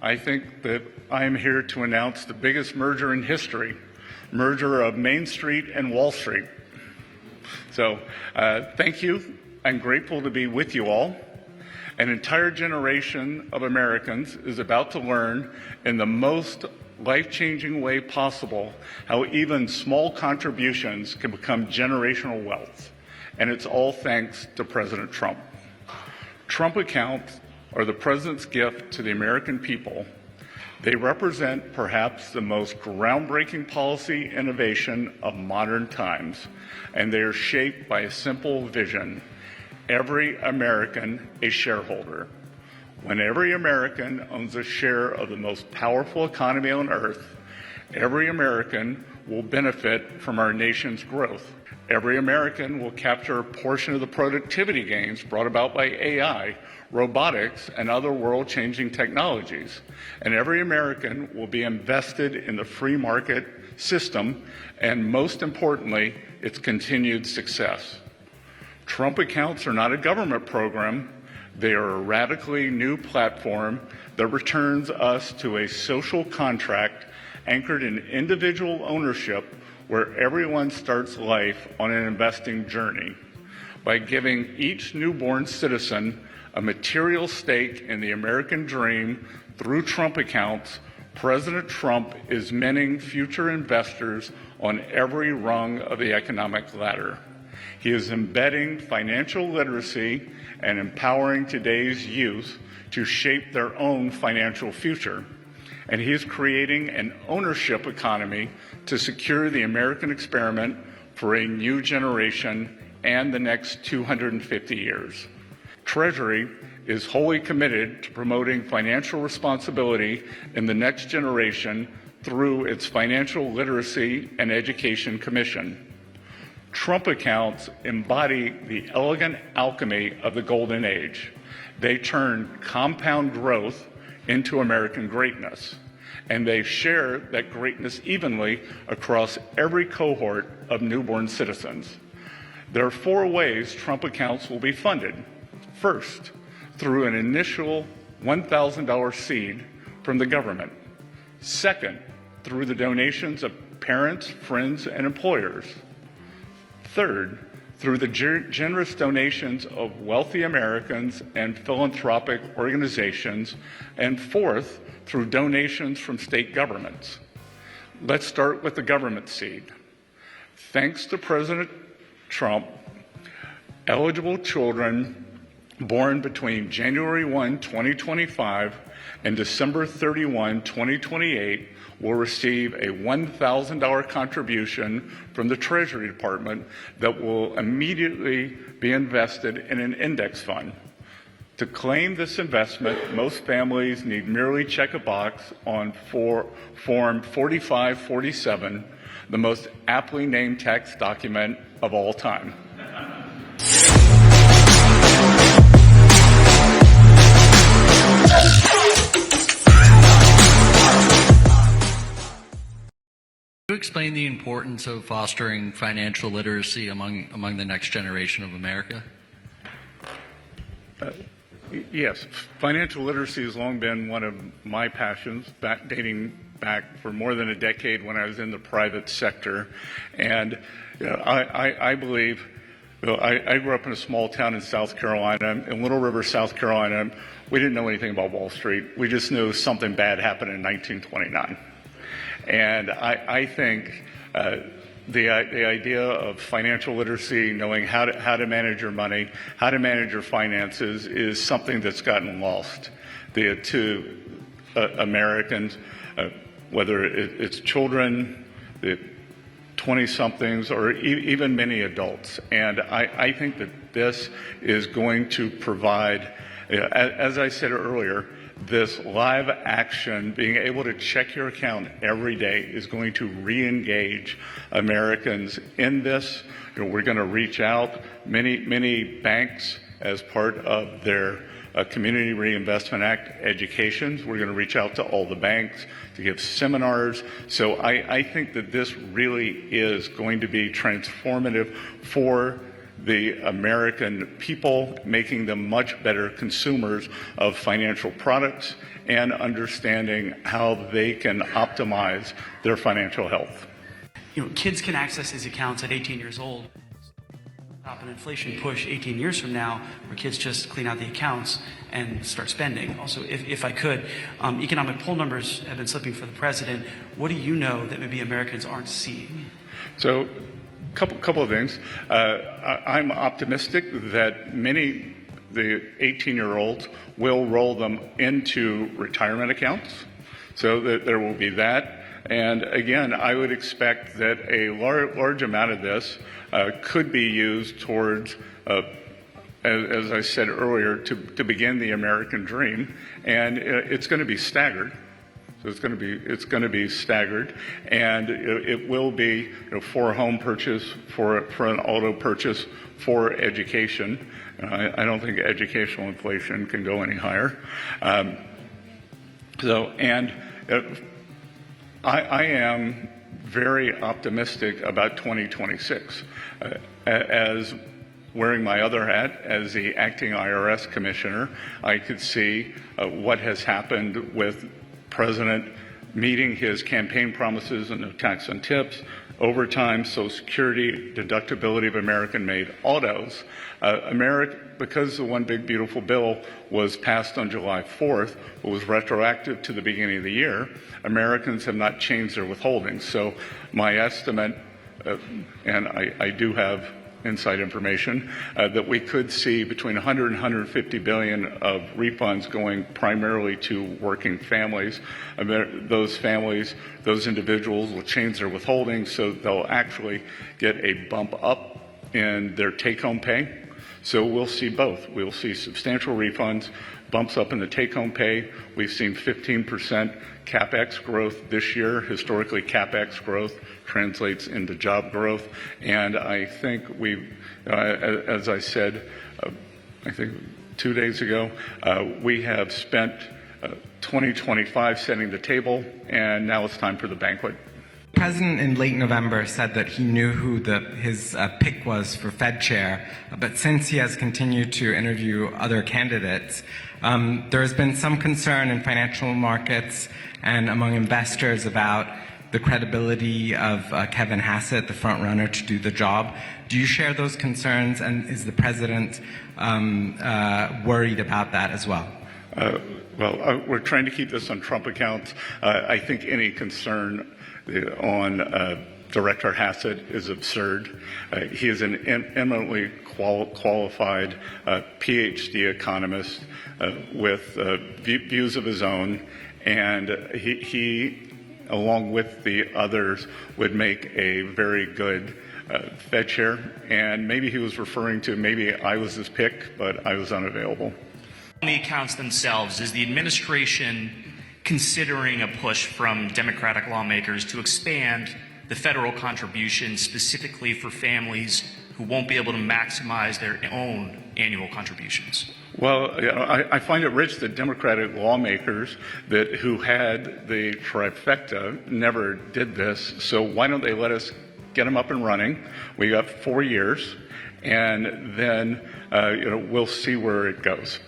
I think that I am here to announce the biggest merger in history, merger of Main Street and Wall Street. So thank you. I'm grateful to be with you all. An entire generation of Americans is about to learn in the most life-changing way possible how even small contributions can become generational wealth. And it's all thanks to President Trump. Trump accounts are the president's gift to the American people. They represent perhaps the most groundbreaking policy innovation of modern times, and they are shaped by a simple vision: every American a shareholder. When every American owns a share of the most powerful economy on earth, every American will benefit from our nation's growth. Every American will capture a portion of the productivity gains brought about by AI, robotics, and other world-changing technologies. And every American will be invested in the free market system and, most importantly, its continued success. Trump accounts are not a government program. They are a radically new platform that returns us to a social contract anchored in individual ownership, where everyone starts life on an investing journey. By giving each newborn citizen a material stake in the American dream through Trump accounts, President Trump is minting future investors on every rung of the economic ladder. He is embedding financial literacy and empowering today's youth to shape their own financial future. And he is creating an ownership economy to secure the American experiment for a new generation and the next 250 years. Treasury is wholly committed to promoting financial responsibility in the next generation through its Financial Literacy and Education Commission. Trump accounts embody the elegant alchemy of the golden age. They turn compound growth into American greatness, and they share that greatness evenly across every cohort of newborn citizens. There are 4 ways Trump accounts will be funded. First, through an initial $1,000 seed from the government. Second, through the donations of parents, friends, and employers. Third, through the generous donations of wealthy Americans and philanthropic organizations. And fourth, through donations from state governments. Let's start with the government seed. Thanks to President Trump, eligible children born between January 1, 2025 and December 31, 2028 will receive a $1,000 contribution from the Treasury Department that will immediately be invested in an index fund. To claim this investment, most families need merely check a box on Form 4547, the most aptly named tax document of all time. Can you explain the importance of fostering financial literacy among the next generation of America? Yes, financial literacy has long been one of my passions, dating back for more than a decade when I was in the private sector. And I believe, I grew up in a small town in South Carolina, in Little River, South Carolina. We didn't know anything about Wall Street. We just knew something bad happened in 1929. And I think the idea of financial literacy, knowing how to manage your money, how to manage your finances, is something that's gotten lost to Americans, whether it's children, the 20-somethings, or even many adults. And I think that this is going to provide, as I said earlier, this live action, being able to check your account every day, is going to re-engage Americans in this. We're going to reach out. Many banks, as part of their Community Reinvestment Act educations, we're going to reach out to all the banks to give seminars. So I think that this really is going to be transformative for the American people, making them much better consumers of financial products and understanding how they can optimize their financial health. Kids can access these accounts at 18 years old. Stop an inflation push 18 years from now, where kids just clean out the accounts and start spending. Also, if I could, economic poll numbers have been slipping for the president. What do you know that maybe Americans aren't seeing? So, couple of things. I'm optimistic that many the 18-year-olds will roll them into retirement accounts, so that there will be that. And again, I would expect that a large amount of this could be used towards, as I said earlier, to begin the American dream, and it's going to be staggered. So it's going to be staggered, and it will be for a home purchase, for an auto purchase, for education. I don't think educational inflation can go any higher. I am very optimistic about 2026. As wearing my other hat as the acting IRS commissioner, I could see what has happened with President meeting his campaign promises and no tax on tips, overtime, Social Security, deductibility of American-made autos. Because the One Big Beautiful Bill was passed on July 4th, it was retroactive to the beginning of the year, Americans have not changed their withholdings. So my estimate, and I do have inside information, that we could see between 100 and 150 billion of refunds going primarily to working families. Those families, those individuals will change their withholdings, so they'll actually get a bump up in their take-home pay. So we'll see both. We'll see substantial refunds, bumps up in the take-home pay. We've seen 15% CapEx growth this year. Historically, CapEx growth translates into job growth. And I think as I said, I think 2 days ago, we have spent 2025 setting the table, and now it's time for the banquet. The president in late November said that he knew who his pick was for Fed chair, but since he has continued to interview other candidates, there has been some concern in financial markets and among investors about the credibility of Kevin Hassett, the front runner to do the job. Do you share those concerns, and is the president worried about that as well? We're trying to keep this on Trump accounts. I think any concern on Director Hassett is absurd. He is an eminently qualified PhD economist with views of his own, and he, along with the others, would make a very good Fed chair. And maybe he was referring to maybe I was his pick, but I was unavailable. On the accounts themselves, is the administration considering a push from Democratic lawmakers to expand the federal contribution specifically for families who won't be able to maximize their own annual contributions? Well, I find it rich that Democratic lawmakers who had the trifecta never did this. So why don't they let us get them up and running? We got 4 years, and then we'll see where it goes.